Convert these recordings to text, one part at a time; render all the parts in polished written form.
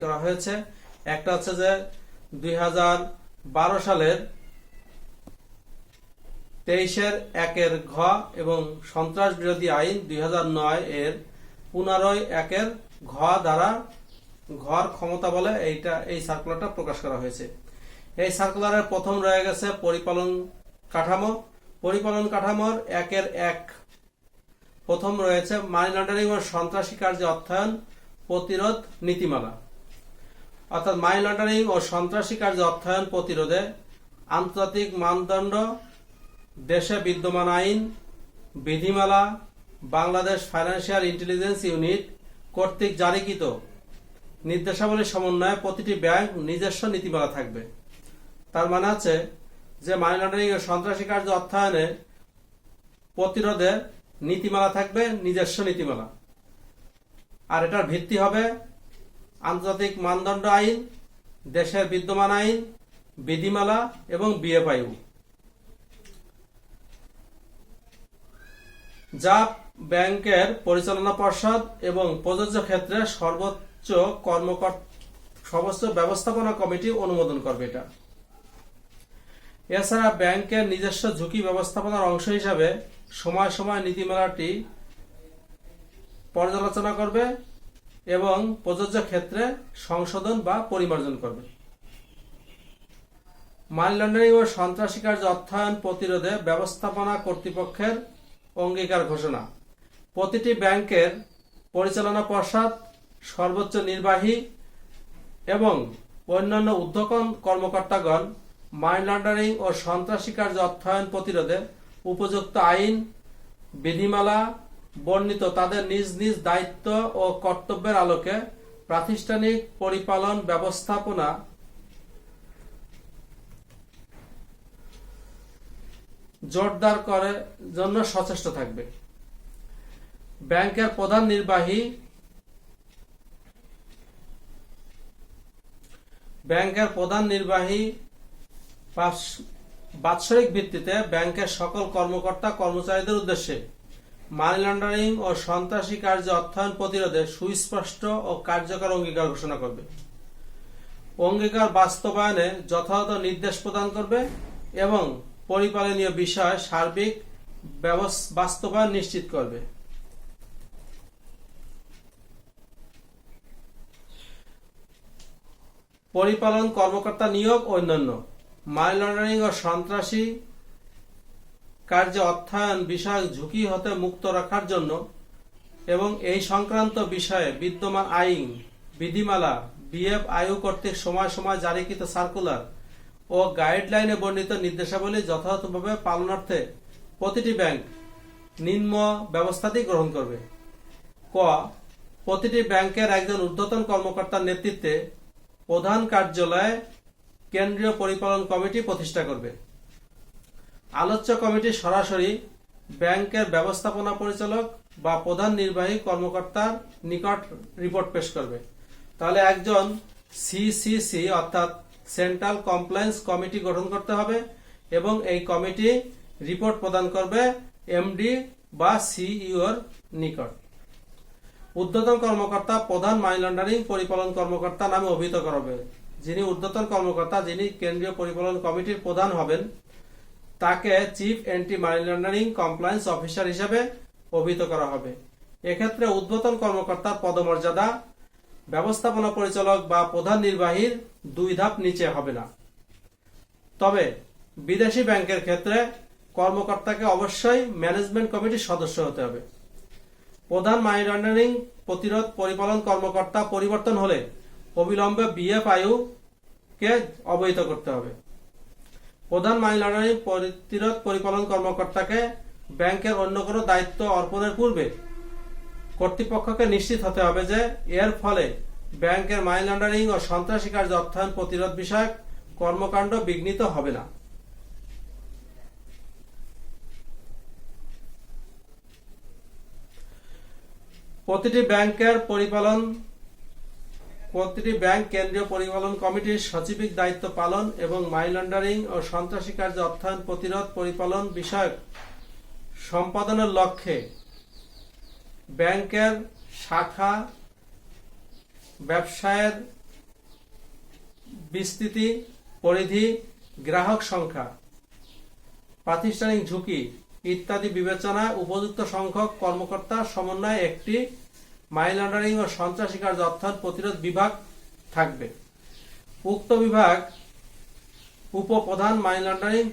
করা হয়েছে। একটা হচ্ছে যে 2012 সালের 23-1 ঘ এবং সন্ত্রাস বিরোধী আইন 2009 এর 15-1 ঘ দ্বারা ঘর ক্ষমতা বলে এই সার্কুলারটা প্রকাশ করা হয়েছে। এই সার্কুলারের প্রথম রয়ে গেছে পরিপালন কাঠামো। পরিপালন কাঠামোর 1-1 প্রথম রয়েছে মানি লন্ডারিং ও সন্ত্রাসী কার্যে অর্থায়ন প্রতিরোধ নীতিমালা। অর্থাৎ মানি লন্ডারিং ও সন্ত্রাসী কার্যে অর্থায়ন প্রতিরোধে আন্তর্জাতিক মানদণ্ড, দেশে বিদ্যমান আইন, বিধিমালা, বাংলাদেশ ফাইন্যান্সিয়াল ইন্টেলিজেন্স ইউনিট কর্তৃক জারিকৃত নির্দেশাবলীর সমন্বয়ে প্রতিটি ব্যাংক নিজস্ব নীতিমালা থাকবে। তার মানে হচ্ছে যে মানি লন্ডারিং ও সন্ত্রাসী কার্য অর্থায়নে প্রতিরোধে নীতিমালা থাকবে, নিজস্ব নীতিমালা। আর এটার ভিত্তি হবে আন্তর্জাতিক মানদণ্ড আইন, দেশের বিদ্যমান আইন, বিধিমালা এবং বিএফআইউ, যা ব্যাংকের পরিচালনা পর্ষদ এবং প্রযোজ্য ক্ষেত্রে সর্বোচ্চ ব্যবস্থাপনা কমিটি অনুমোদন করবে। এটা এছাড়া ব্যাংকের নিজস্ব ঝুঁকি ব্যবস্থাপনার অংশ হিসাবে সময় সময় নীতিমালাটি পর্যালোচনা করবে এবং প্রযোজ্য ক্ষেত্রে সংশোধন বা পরিমার্জন করবে। মানি লন্ডারিং ও সন্ত্রাসী কার্য অর্থায়ন প্রতিরোধে ব্যবস্থাপনা কর্তৃপক্ষের অঙ্গীকার ঘোষণা। প্রতিটি ব্যাংকের পরিচালনা পর্ষদ, সর্বোচ্চ নির্বাহী এবং অন্যান্য ঊর্ধ্বতন কর্মকর্তাগণ মানি লন্ডারিং ও সন্ত্রাসী কার্য অর্থায়ন প্রতিরোধে উপযুক্ত আইন, বিধিমালা বর্ণিত তাদের নিজ নিজ দায়িত্ব ও কর্তব্যের আলোকে প্রাতিষ্ঠানিক পরিপালন ব্যবস্থাপনা জোরদার করার জন্য সচেষ্ট থাকবে। ব্যাংকের প্রধান নির্বাহী বাৎসরিক ভিত্তিতে ব্যাংকের সকল কর্মকর্তা কর্মচারীদের উদ্দেশ্যে মানি লন্ডারিং ও সন্ত্রাসী কার্য অর্থায়ন প্রতিরোধে সুস্পষ্ট ও কার্যকর অঙ্গীকার ঘোষণা করবে। অঙ্গীকার বাস্তবায়নে যথাযথ নির্দেশ প্রদান করবে এবং পরিপালনীয় বিষয় সার্বিক বাস্তবায়ন নিশ্চিত করবে। পরিপালন কর্মকর্তা নিয়োগ অন্যান্য মানি লন্ডারিং ও সন্ত্রাসী কার্য অর্থায়ন বিষয়ক ঝুঁকি হতে মুক্ত রাখার জন্য এবং এই সংক্রান্ত বিষয়ে বিদ্যমান আইন, বিধিমালা, বিএফআইউ কর্তৃক সময় সময় জারিকৃত সার্কুলার ও গাইডলাইনে বর্ণিত নির্দেশাবলী যথাযথভাবে পালনার্থে প্রতিটি ব্যাংক নিম্ন ব্যবস্থাটি গ্রহণ করবে। ক. প্রতিটি ব্যাংকের একজন ঊর্ধ্বতন কর্মকর্তার নেতৃত্বে প্রধান কার্যালয়ে কেন্দ্রীয় পরিপালন কমিটি প্রতিষ্ঠা করবে। আলোচ্য কমিটি সরাসরি ব্যাংকের ব্যবস্থাপনা পরিচালক বা প্রধান নির্বাহী কর্মকর্তার নিকট রিপোর্ট পেশ করবে। তাহলে একজন সিসিসি অর্থাৎ সেন্ট্রাল কমপ্লায়েন্স কমিটি গঠন করতে হবে এবং এই কমিটি রিপোর্ট প্রদান করবে এমডি বা সিইওর নিকট। ঊর্ধ্বতন কর্মকর্তা প্রধান মানি লন্ডারিং পরিপালন কর্মকর্তা নামে অভিহিত করবে। যিনি ঊর্ধ্বতন কর্মকর্তা, যিনি কেন্দ্রীয় পরিপালন কমিটির প্রধান হবেন, তাকে chief anti money laundering compliance officer হিসেবে অভিহিত করা হবে। এক্ষেত্রে ঊর্ধ্বতন কর্মকর্তার পদমর্যাদা ব্যবস্থাপনা পরিচালক বা প্রধান নির্বাহীর 2 ধাপ নিচে হবে না। তবে বিদেশি ব্যাংকের ক্ষেত্রে কর্মকর্তাকে অবশ্যই ম্যানেজমেন্ট কমিটির সদস্য হতে হবে। প্রধান মানি লন্ডারিং প্রতিরোধ পরিপালন কর্মকর্তা পরিবর্তন হলে অবিলম্বে বিএফআইউ কে অবহিত করতে হবে। প্রধান মানি লন্ডারিং প্রতিরোধ পরিপালন কর্মকর্তাকে ব্যাংকের অন্য কোনো দায়িত্ব অর্পণের পূর্বে কর্তৃপক্ষকে নিশ্চিত হতে হবে যে এর ফলে ব্যাংকের মানি লন্ডারিং ও সন্ত্রাসী কার্য অর্থায়ন প্রতিরোধ বিষয়ক কর্মকাণ্ড বিঘ্নিত হবে না। প্রতিটি ব্যাংক কেন্দ্রীয় পরিপালন কমিটির সচিবিক দায়িত্ব পালন এবং মানি লন্ডারিং ও সন্ত্রাসী কার্য অর্থায়ন প্রতিরোধ পরিপালন বিষয়ক সম্পাদনের লক্ষ্যে ব্যাংকের শাখা ব্যবসায়ের বিস্তৃতি, পরিধি, গ্রাহক সংখ্যা, প্রাতিষ্ঠানিক ঝুঁকি ইত্যাদি বিবেচনায় উপযুক্ত সংখ্যক কর্মকর্তা সমন্বয়ে একটি মানি লন্ডারিং ও সন্ত্রাসী কার্য অর্থায়ন প্রতিরোধ বিভাগ থাকবে। উক্ত বিভাগ উপপ্রধান মানি লন্ডারিং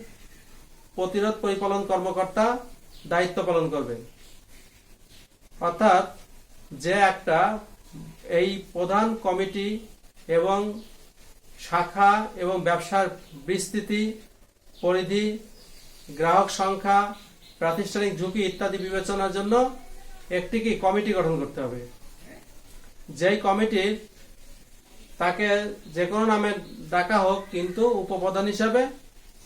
প্রতিরোধ পরিপালন কর্মকর্তা দায়িত্ব পালন করবে। অর্থাৎ যে একটা এই প্রধান কমিটি এবং শাখা এবং ব্যবসার বিস্তৃতি, পরিধি, গ্রাহক সংখ্যা, প্রাতিষ্ঠানিক ঝুঁকি ইত্যাদি বিবেচনার জন্য একটি কি কমিটি গঠন করতে হবে। যেই কমিটির তাকে যে কোনো নামে ডাকা হোক, কিন্তু উপপ্রধান হিসাবে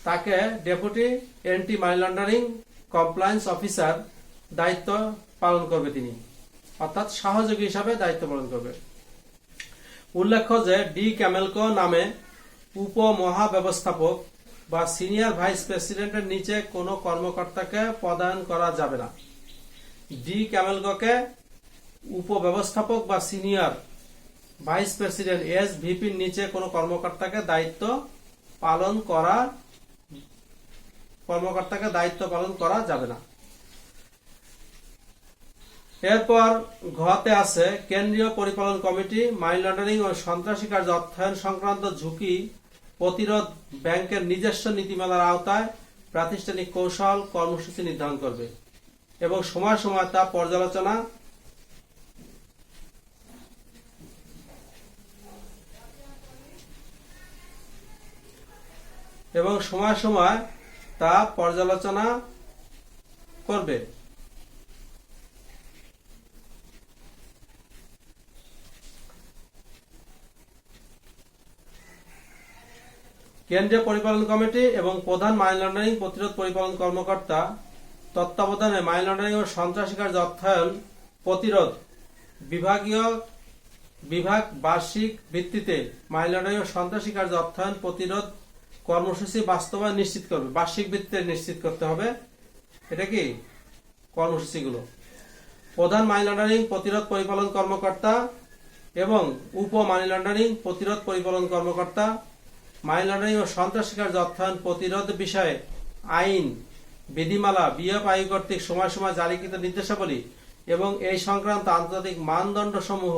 তাকে deputy anti money laundering compliance officer দায়িত্ব পালন করবে, তিনি অর্থাৎ সহযোগী হিসাবে দায়িত্ব পালন করবে। উল্লেখ্য যে ডি ক্যামেলকো নামে উপমহাব্যবস্থাপক বা সিনিয়র ভাইস প্রেসিডেন্টের নিচে কোনো কর্মকর্তাকে পদায়ন করা যাবে না। ডি ক্যামেলকোকে উপব্যবস্থাপক বা সিনিয়র ভাইস প্রেসিডেন্ট SVPর নিচে কোনো কর্মকর্তাকে দায়িত্ব পালন করা যাবে না। এরপর ঘতে আছে কেন্দ্রীয় পরিপালন কমিটি মানি লন্ডারিং ও সন্ত্রাসী কার্য অর্থায়ন সংক্রান্ত ঝুঁকি প্রতিরোধ ব্যাংকের নিজস্ব নীতিমালার আওতায় প্রাতিষ্ঠানিক কৌশল কর্মসূচি নির্ধারণ করবে এবং সময় সময় তা পর্যালোচনা করবে। কেন্দ্রীয় পরিপালন কমিটি এবং প্রধান মানি লন্ডারিং প্রতিরোধ পরিপালন কর্মকর্তা তত্ত্বাবধানে মানি লন্ডারিং ও সন্ত্রাসী কার্য অর্থায়ন প্রতিরোধ বিভাগ বার্ষিক ভিত্তিতে মানি লন্ডারিং ও সন্ত্রাসী কার্য অর্থায়ন প্রতিরোধ কর্মসূচি বাস্তবায়ন নিশ্চিত করবে। বার্ষিক ভিত্তিতে নিশ্চিত করতে হবে এটা কি কর্মসূচিগুলো। প্রধান মানি লন্ডারিং প্রতিরোধ পরিপালন কর্মকর্তা এবং উপ মানি লন্ডারিং প্রতিরোধ পরিপালন কর্মকর্তা মানি লন্ডারিং ও সন্ত্রাসী কার্য অর্থায়ন প্রতিরোধ বিষয়ে আইন, বিধিমালা, BFI কর্তৃক সময় সময় জারিকৃত নির্দেশাবলী এবং এই সংক্রান্ত আন্তর্জাতিক মানদণ্ড সমূহ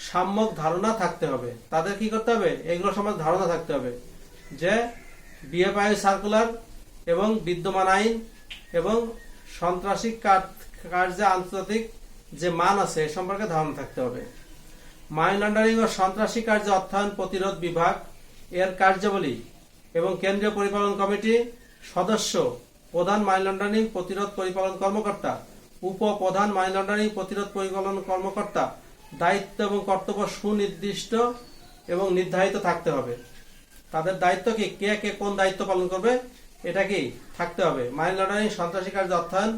সম্যক ধারণা থাকতে হবে। তাদের কি করতে হবে? এগুলো সম্বন্ধে ধারণা থাকতে হবে যে BFI সার্কুলার এবং বিদ্যমান আইন এবং সন্ত্রাসী কার্যে আন্তর্জাতিক যে মান আছে এ সম্পর্কে ধারণা থাকতে হবে। মানি লন্ডারিং ও সন্ত্রাসী কার্য অর্থায়ন প্রতিরোধ বিভাগ এর কার্যাবলী এবং কেন্দ্রীয় পরিপালন কমিটি সদস্য, প্রধান মানি লন্ডারিং প্রতিরোধ পরিপালন কর্মকর্তা, উপপ্রধান মানি লন্ডারিং প্রতিরোধ পরিপালন কর্মকর্তা দায়িত্ব এবং কর্তব্য সুনির্দিষ্ট এবং নির্ধারিত থাকতে হবে। তাদের দায়িত্ব কি, কে কে কোন দায়িত্ব পালন করবে এটা কি থাকতে হবে। মানি লন্ডারিং সন্ত্রাসী কার্য অর্থায়ন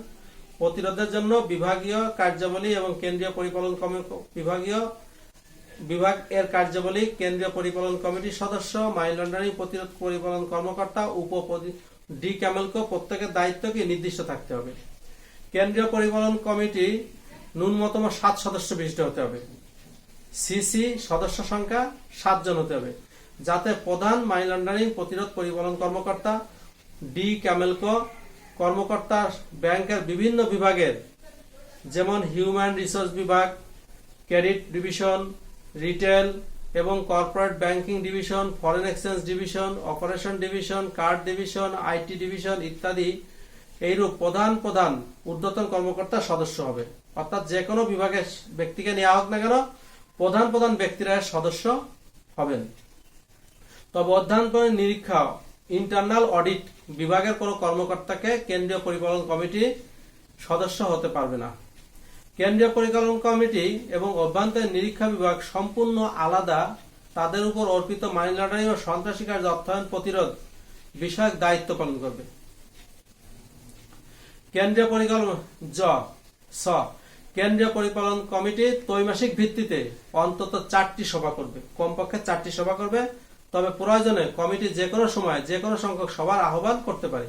প্রতিরোধের জন্য বিভাগীয় কার্যাবলী এবং কেন্দ্রীয় পরিপালন বিভাগ এর কার্যাবলী, কেন্দ্রীয় পরিপালন কমিটির সদস্য, মানি লন্ডারিং প্রতিরোধ পরিপালন কর্মকর্তা, ডি ক্যামেলকো প্রত্যেকের দায়িত্ব কি নির্দিষ্ট থাকতে হবে। কেন্দ্রীয় পরিপালন কমিটি ন্যূনতম 7 সদস্য বিশিষ্ট হতে হবে। সিসি সদস্য সংখ্যা 7 জন হতে হবে, যাতে প্রধান মানি লন্ডারিং প্রতিরোধ পরিপালন কর্মকর্তা, ডি ক্যামেলকো কর্মকর্তা ব্যাংকের বিভিন্ন বিভাগের যেমন হিউম্যান রিসোর্স বিভাগ, ক্রেডিট ডিভিশন, রিটেল এবং corporate banking division, foreign exchange division, operation division, card division, IT division ইত্যাদি এইরূপ প্রধান ঊর্ধ্বতন কর্মকর্তা সদস্য হবে। অর্থাৎ যে কোনো বিভাগের ব্যক্তিকে নেওয়া হোক না কেন প্রধান ব্যক্তিরা সদস্য হবেন। তবে অভ্যন্তরীণ নিরীক্ষা, ইন্টারনাল অডিট বিভাগের কোনো কর্মকর্তাকে কেন্দ্রীয় পরিপালন কমিটি সদস্য হতে পারবে না। কেন্দ্রীয় পরিপালন কমিটি এবং অভ্যন্তরীণ নিরীক্ষা বিভাগ সম্পূর্ণ আলাদা, তাদের উপর অর্পিত মানি লন্ডারিং ও সন্ত্রাসী কার্য অর্থায়ন প্রতিরোধ বিষয়ক দায়িত্ব পালন করবে। কেন্দ্রীয় পরিপালন কমিটি ত্রৈমাসিক ভিত্তিতে অন্তত 4টি সভা করবে, কমপক্ষে 4টি সভা করবে। তবে প্রয়োজনে কমিটি যে কোনো সময় যে কোনো সংখ্যক সভার আহ্বান করতে পারে।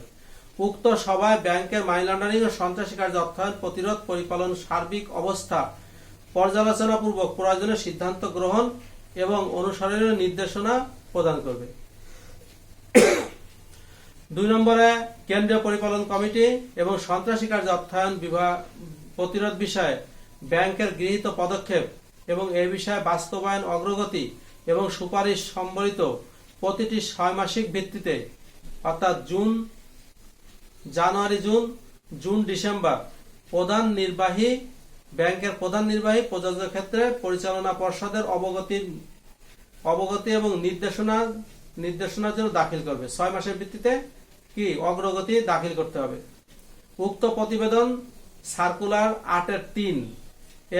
উক্ত সভায় ব্যাংকের মানি লন্ডারিং ও সন্ত্রাসী কার্য অর্থায়ন প্রতিরোধ পরিপালন সার্বিক অবস্থা পর্যালোচনা পূর্বক প্রয়োজনীয় সিদ্ধান্ত গ্রহণ এবং অনুসরণের নির্দেশনা প্রদান করবে। 2 নম্বরে কেন্দ্রীয় পরিপালন কমিটি এবং সন্ত্রাসী কার্য অর্থায়ন বিভাগ প্রতিরোধ বিষয়ে ব্যাংকের গৃহীত পদক্ষেপ এবং এই বিষয়ে বাস্তবায়ন অগ্রগতি এবং সুপারিশ সম্বলিত প্রতিটি 6 মাসিক ভিত্তিতে অর্থাৎ জানুয়ারি জুন ডিসেম্বর ব্যাংকের প্রধান নির্বাহী প্রযোজ্য ক্ষেত্রে পরিচালনা পর্ষদের অবগতি এবং নির্দেশনার জন্য দাখিল করবে। 6 মাসের ভিত্তিতে কি অগ্রগতি দাখিল করতে হবে। উক্ত প্রতিবেদন সার্কুলার 8-3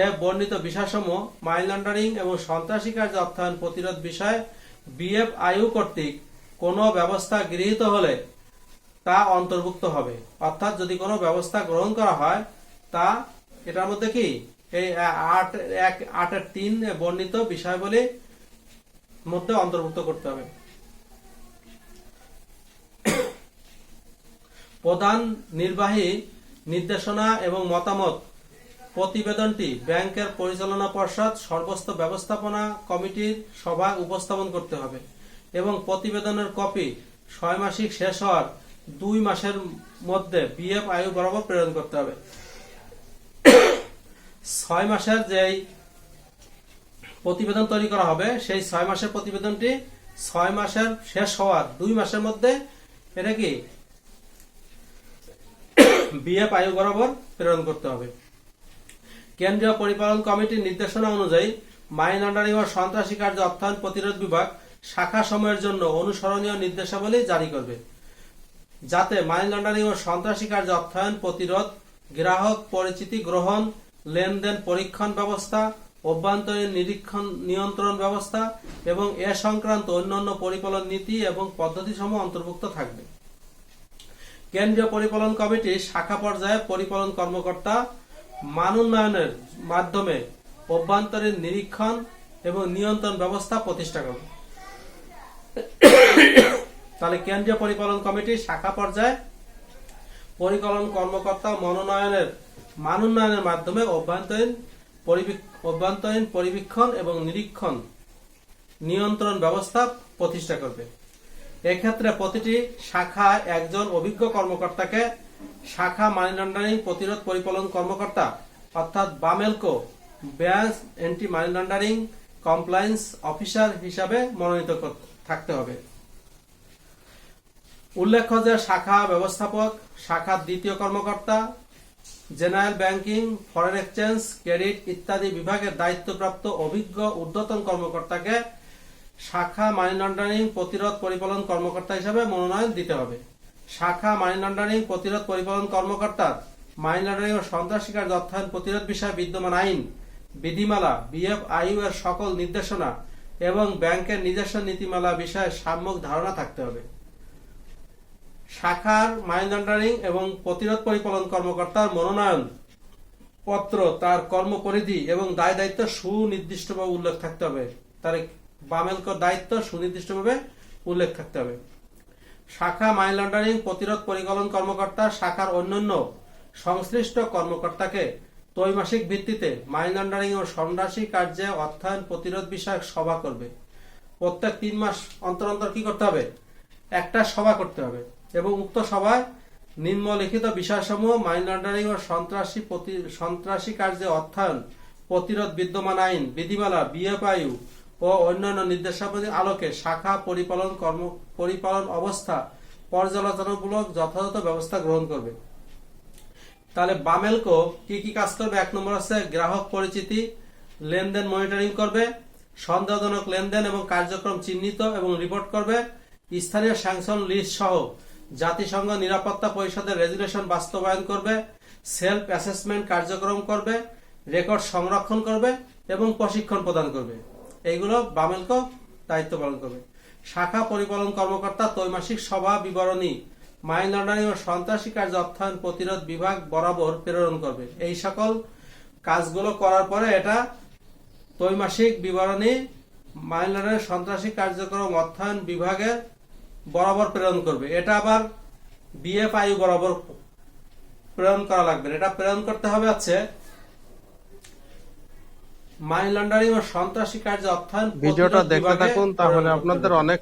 এ বর্ণিত বিষয়সমূহ মানি লন্ডারিং এবং সন্ত্রাসী কার্য অর্থায়ন প্রতিরোধ বিষয়ে BFIU কর্তৃক কোনো ব্যবস্থা গৃহীত হলে তা অন্তর্ভুক্ত হবে। অর্থাৎ যদি কোনো ব্যবস্থা গ্রহণ করা হয় তা এটার মধ্যে কি এই 8-3 বর্ণিত বিষয়গুলি মধ্যে অন্তর্ভুক্ত করতে হবে। প্রধান নির্বাহী নির্দেশনা এবং মতামত প্রতিবেদনটি ব্যাংকের পরিচালনা পর্ষদ সর্বোচ্চ ব্যবস্থাপনা কমিটির সভায় উপস্থাপন করতে হবে এবং প্রতিবেদনের কপি 6 মাসিক শেষ হওয়ার 2 মাসের মধ্যে BFIU বরাবর প্রেরণ করতে হবে। 6 মাসের যেই প্রতিবেদন তৈরি করা হবে সেই 6 মাসের প্রতিবেদনটি 6 মাসের শেষ হওয়ার 2 মাসের মধ্যে এটা কি BFIU বরাবর প্রেরণ করতে হবে। কেন্দ্রীয় পরিপালন কমিটির নির্দেশনা অনুযায়ী মানি লন্ডারিং ও সন্ত্রাসী কার্য অর্থায়ন প্রতিরোধ বিভাগ শাখা সময়ের জন্য অনুসরণীয় নির্দেশাবলী জারি করবে, যাতে মানি লন্ডারিং ও সন্ত্রাসী কার্য অর্থায়ন প্রতিরোধ, গ্রাহক পরিচিতি গ্রহণ, লেনদেন পরীক্ষণ ব্যবস্থা, অভ্যন্তরীণ নিয়ন্ত্রণ ব্যবস্থা এবং এ সংক্রান্ত অন্যান্য পরিপালন নীতি এবং পদ্ধতিসমূহ অন্তর্ভুক্ত থাকবে। কেন্দ্রীয় পরিপালন কমিটি শাখা পর্যায়ে পরিপালন কর্মকর্তা মানোন্নয়নের মাধ্যমে অভ্যন্তরীণ নিরীক্ষণ এবং নিয়ন্ত্রণ ব্যবস্থা প্রতিষ্ঠা করবে। তাহলে কেন্দ্রীয় পরিপালন কমিটি শাখা পর্যায়ে পরিপালন কর্মকর্তা মানোন্নয়নের মাধ্যমে অভ্যন্তরীণ পরিবীক্ষণ এবং নিরীক্ষণ নিয়ন্ত্রণ ব্যবস্থা প্রতিষ্ঠা করবে। এক্ষেত্রে প্রতিটি শাখায় একজন অভিজ্ঞ কর্মকর্তাকে শাখা মানি লন্ডারিং প্রতিরোধ পরিপালন কর্মকর্তা অর্থাৎ BAMLCO branch anti money laundering compliance officer হিসাবে মনোনীত থাকতে হবে। উল্লেখ্য যে শাখা ব্যবস্থাপক, শাখার দ্বিতীয় কর্মকর্তা, general banking, foreign exchange, credit ইত্যাদি বিভাগের দায়িত্বপ্রাপ্ত অভিজ্ঞ ঊর্ধ্বতন কর্মকর্তাকে শাখা মানি লন্ডারিং প্রতিরোধ পরিপালন কর্মকর্তা হিসাবে মনোনয়ন দিতে হবে। শাখা মানি লন্ডারিং প্রতিরোধ পরিপালন কর্মকর্তার মানি লন্ডারিং ও সন্ত্রাসী কার্য অর্থায়ন প্রতিরোধ বিষয়ে বিদ্যমান আইন, বিধিমালা, BFIU এর সকল নির্দেশনা এবং ব্যাংকের নিজস্ব নীতিমালা বিষয়ে সম্যক ধারণা থাকতে হবে। শাখার মানি লন্ডারিং এবং প্রতিরোধ পরিপালন কর্মকর্তার মনোনয়ন পত্র তার কর্মপরিধি এবং দায় দায়িত্ব সুনির্দিষ্টভাবে উল্লেখ থাকতে হবে। তার বামেলকোর দায়িত্ব সুনির্দিষ্টভাবে উল্লেখ থাকতে হবে। শাখা মানি লন্ডারিং প্রতিরোধ পরিপালন কর্মকর্তা শাখার অন্যান্য সংশ্লিষ্ট কর্মকর্তাকে ত্রৈমাসিক ভিত্তিতে মানি লন্ডারিং ও সন্ত্রাসী কার্যে অর্থায়ন প্রতিরোধ বিষয়ক সভা করবে। প্রত্যেক 3 মাস অন্তর অন্তর কি করতে হবে? একটা সভা করতে হবে এবং উক্ত সভায় নিম্নলিখিত বিষয়সমূহ মানি লন্ডারিং ও সন্ত্রাসী কার্যে অর্থায়ন প্রতিরোধ বিদ্যমান আইন, বিধিমালা, BFIU ও অন্যান্য নির্দেশাবলীর আলোকে শাখা পরিপালন অবস্থা পর্যালোচনামূলক যথাযথ ব্যবস্থা গ্রহণ করবে। তাহলে বামেলকো কি কি কাজ করবে? 1 নম্বর আছে গ্রাহক পরিচিতি, লেনদেন মনিটরিং করবে, সন্দেহজনক লেনদেন এবং কার্যক্রম চিহ্নিত এবং রিপোর্ট করবে, স্থানীয় স্যাংশন লিস্ট সহ জাতিসংঘ নিরাপত্তা পরিষদের রেজুলেশন বাস্তবায়ন করবে, সেলফ অ্যাসেসমেন্ট কার্যক্রম করবে, রেকর্ড সংরক্ষণ করবে এবং প্রশিক্ষণ প্রদান করবে। এইগুলো বামেলকো দায়িত্ব পালন করবে। শাখা পরিপালন কর্মকর্তা ত্রৈমাসিক সভা বিবরণী মানি লন্ডারিং ও সন্ত্রাসী কার্য অর্থায়ন প্রতিরোধ বিভাগ বরাবর প্রেরণ করবে। এই সকল কাজগুলো করার পরে এটা ত্রৈমাসিক বিবরণী মানি লন্ডারিং সন্ত্রাসী কার্যক্রম অর্থায়ন বিভাগের বরাবর প্রেরণ করবে। এটা আবার BFIU বরাবর প্রেরণ করা লাগবে। এটা প্রেরণ করতে হবে হচ্ছে মানি লন্ডারিং ও সন্ত্রাসী কার্যে অর্থায়ন ভিডিওটা প্রতিরোধ দেখতে বিভাগে থাকুন, তাহলে প্রেরণ করতে আপনাদের হবে। অনেক